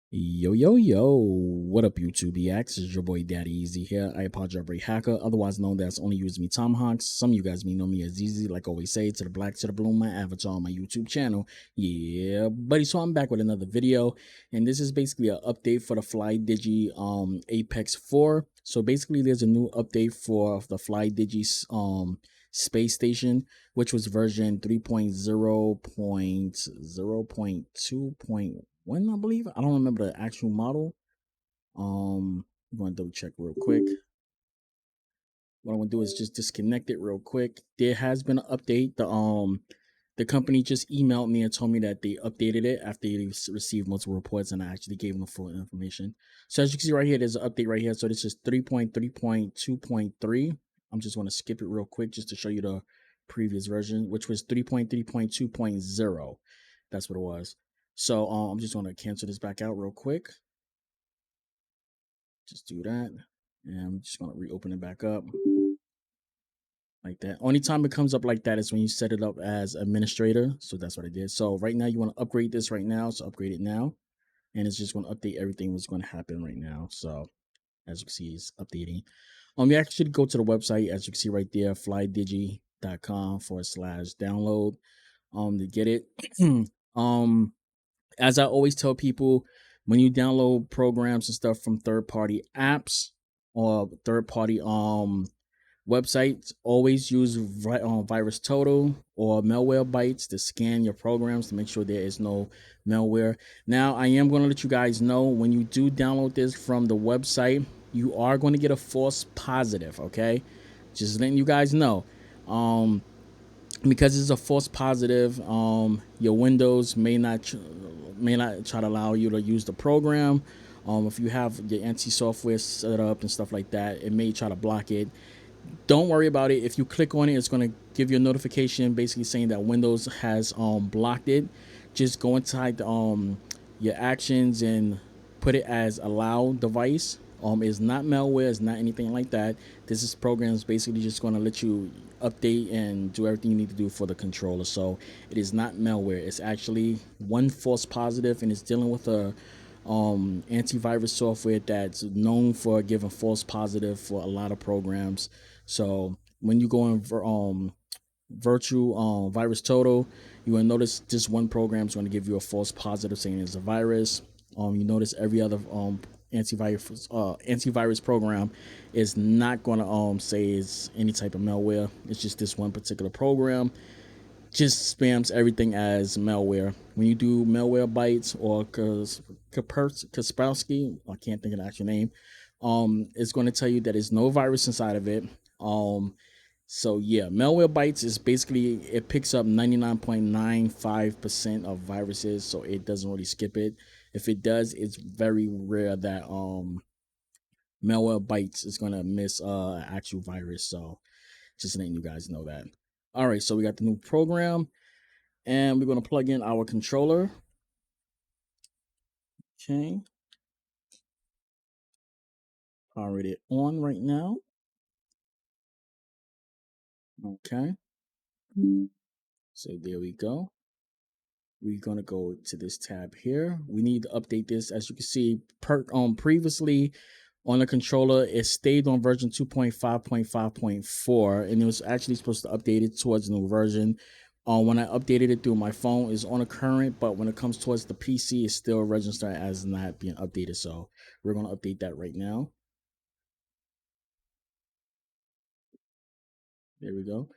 Yo, what up, YouTube DX? It's your boy Daddy Easy here, ipod jailbreak hacker, otherwise known as Only Use Me Tomahawks. Some of you guys may know me as Easy, like I always say, to the black, to the blue, my avatar on my YouTube channel. Yeah, buddy, so I'm back with another video, and this is basically an update for the Flydigi Apex 4. So basically, there's a new update for the Flydigi space station, which was version 3.0.0.2.1, I believe. I don't remember the actual model. I'm going to double check real quick. What I'm gonna do is just disconnect it real quick. There has been an update. The company just emailed me and told me that they updated it after they received multiple reports, and I actually gave them the full information. So as you can see right here, there's an update right here. So this is 3.3.2.3. I'm just going to skip it real quick just to show you the previous version, which was 3.3.2.0. That's what it was. So I'm just going to cancel this back out real quick. Just do that. And I'm just going to reopen it back up like that. Only time it comes up like that is when you set it up as administrator. So that's what I did. So right now you want to upgrade this right now. So upgrade it now. And it's just going to update everything that's going to happen right now. So as you can see, it's updating. You actually go to the website, as you can see right there, flydigi.com/download to get it. As I always tell people, when you download programs and stuff from third-party apps or third-party websites, always use virus total or malware bytes to scan your programs to make sure there is no malware. Now, I am going to let you guys know, when you do download this from the website, you are going to get a false positive. Okay, just letting you guys know. Because it's a false positive, your Windows may not try to allow you to use the program. If you have your anti-software set up and stuff like that, it may try to block it. Don't worry about it. If you click on it, it's going to give you a notification basically saying that Windows has blocked it. Just go inside your actions and put it as allow device. It's not malware, it's not anything like that. This program is basically just going to let you update and do everything you need to do for the controller. So it is not malware. It's actually one false positive, and it's dealing with a antivirus software that's known for giving false positive for a lot of programs. So when you go in virtual virus total, you will notice this one program is going to give you a false positive saying it's a virus. You notice every other antivirus program is not going to say it's any type of malware. It's just this one particular program just spams everything as malware. When you do malware bytes or Kaspersky, I can't think of the actual name, it's going to tell you that there's no virus inside of it. So yeah, malware bytes is basically, it picks up 99.95% of viruses, so it doesn't really skip it. If it does, it's very rare that malware bytes is gonna miss actual virus. So just letting you guys know that. All right, so we got the new program, and we're gonna plug in our controller. Okay, power it on right now. Okay, so there we go. We're gonna go to this tab here. We need to update this. As you can see, previously on the controller, it stayed on version 2.5.5.4, and it was actually supposed to update it towards a new version. When I updated it through my phone, it's on a current, but when it comes towards the PC, it's still registered as not being updated. So we're gonna update that right now. There we go.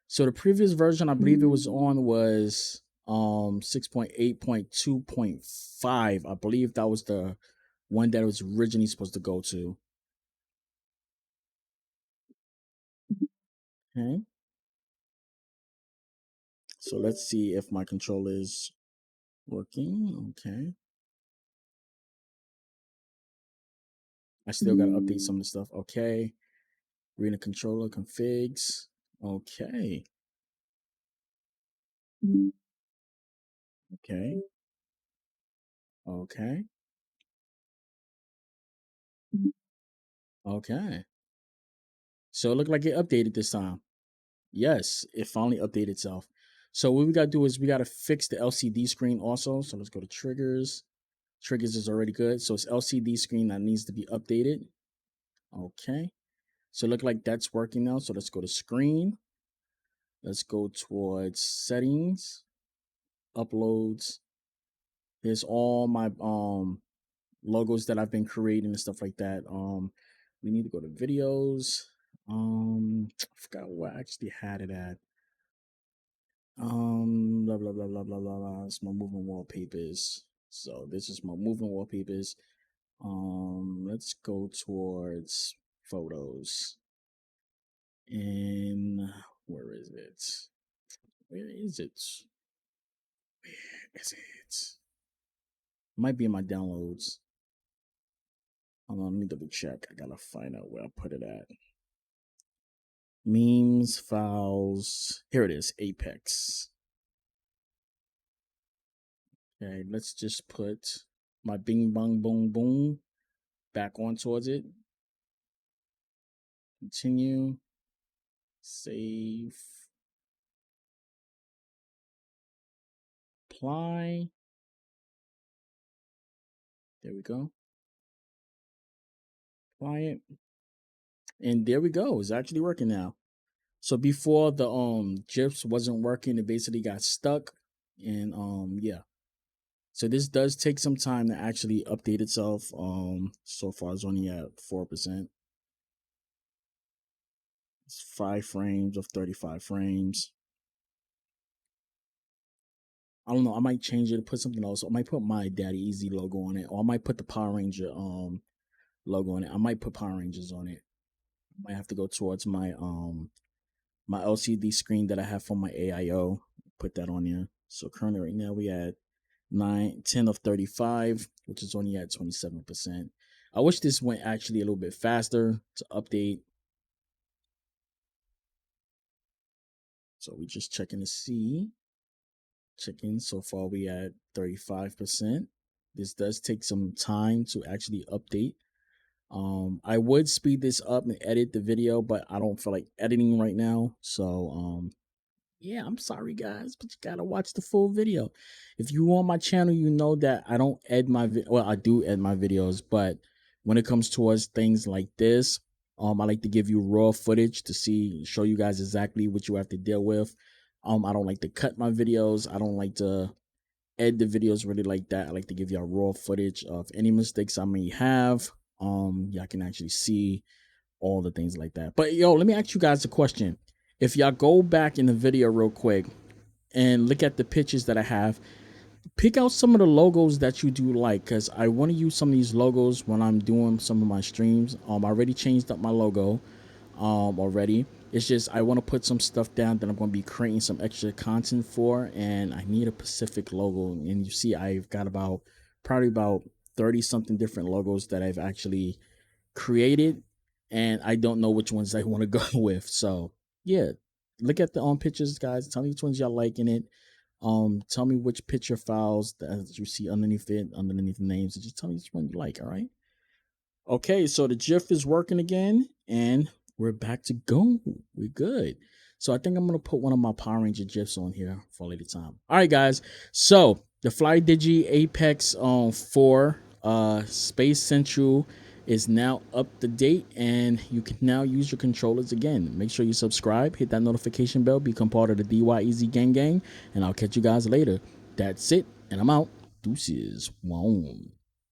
So the previous version, I believe it was on, was 6.8.2.5. I believe that was the one that it was originally supposed to go to. Okay. So let's see if my controller is working. Okay. I still got to update some of the stuff. Okay. Reading controller configs. Okay. Okay. Okay. Okay. So it looked like it updated this time. Yes, it finally updated itself. So what we got to do is we got to fix the LCD screen also. So let's go to triggers, Triggers is already good. So it's LCD screen that needs to be updated. Okay. So look like that's working now. So let's go to screen. Let's go towards settings, uploads. Here's all my logos that I've been creating and stuff like that. We need to go to videos. I forgot where I actually had it at. Blah blah blah blah blah blah blah. It's my moving wallpapers. So this is my moving wallpapers. Let's go towards photos. And where is it? Where is it? Where is it? Might be in my downloads. Hold on, let me double check. I gotta find out where I put it at. Memes, files. Here it is, Apex. Okay, let's just put my bing bong boom boom back on towards it. Continue. Save. Apply. There we go. Apply it. And there we go. It's actually working now. So before the GIFs wasn't working, it basically got stuck. And yeah. So this does take some time to actually update itself. So far it's only at 4%. It's 5 frames of 35 frames. I don't know. I might change it to put something else. I might put my Daddy Easy logo on it, or I might put the Power Ranger logo on it. I might put Power Rangers on it. I might have to go towards my my LCD screen that I have for my AIO. Put that on there. So currently right now we at 10 of 35, which is only at 27%. I wish this went actually a little bit faster to update. So we just checking to see. Checking so far we at 35%. This does take some time to actually update. I would speed this up and edit the video, but I don't feel like editing right now. So yeah, I'm sorry guys, but you gotta watch the full video. If you on my channel, you know that I don't edit my well, I do edit my videos, but when it comes towards things like this, I like to give you raw footage to show you guys exactly what you have to deal with. I don't like to cut my videos. I don't like to edit the videos really like that. I like to give y'all raw footage of any mistakes I may have. Y'all can actually see all the things like that. But yo, let me ask you guys a question. If y'all go back in the video real quick and look at the pictures that I have, pick out some of the logos that you do like, because I want to use some of these logos when I'm doing some of my streams. I already changed up my logo already. It's just I want to put some stuff down that I'm going to be creating some extra content for, and I need a specific logo. And you see I've got probably about 30 something different logos that I've actually created, and I don't know which ones I want to go with. So yeah, look at the pictures, guys. Tell me which ones y'all like in it. Tell me which picture files that you see underneath it, underneath the names, and just tell me which one you like. All right. Okay, so the GIF is working again, and we're back to go. We're good. So I think I'm gonna put one of my Power Ranger GIFs on here for a later time. All right, guys. So the Flydigi Apex 4 Space Central is now up to date, and you can now use your controllers again. Make sure you subscribe, hit that notification bell, become part of the DYEZ gang, and I'll catch you guys later. That's it, and I'm out. Deuces. Wow.